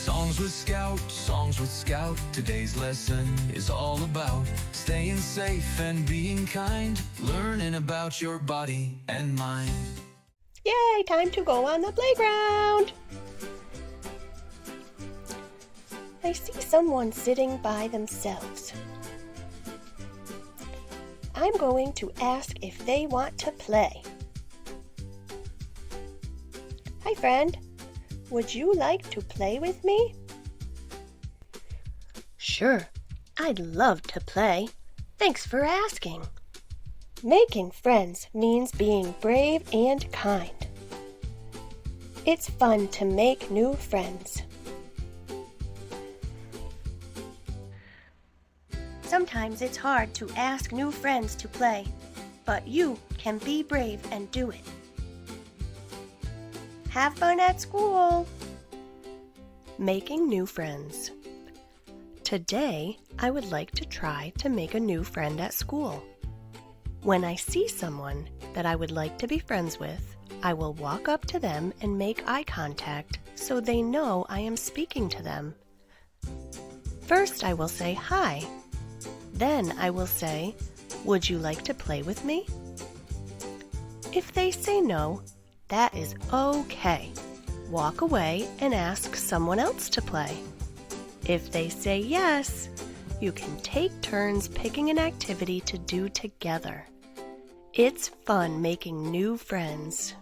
Songs with Scout. Today's lesson is all about staying safe and being kind, learning about your body and mind. Yay, time to go on the playground. I see someone sitting by themselves. I'm going to ask if they want to play. Hi, friend. Would you like to play with me? Sure, I'd love to play. Thanks for asking. Making friends means being brave and kind. It's fun to make new friends. Sometimes it's hard to ask new friends to play, but you can be brave and do it. Have fun at school. Making new friends. Today, I would like to try to make a new friend at school. When I see someone that I would like to be friends with, I will walk up to them and make eye contact so they know I am speaking to them. First, I will say hi. Then I will say, "Would you like to play with me?" If they say no, that is okay. Walk away and ask someone else to play. If they say yes, you can take turns picking an activity to do together. It's fun making new friends.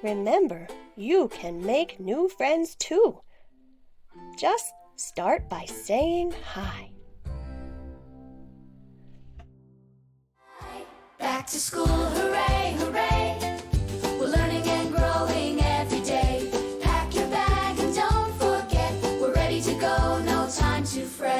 Remember, you can make new friends too. Just start by saying hi. Back to school, hooray, hooray. We're learning and growing every day. Pack your bag and don't forget, we're ready to go, no time to fret.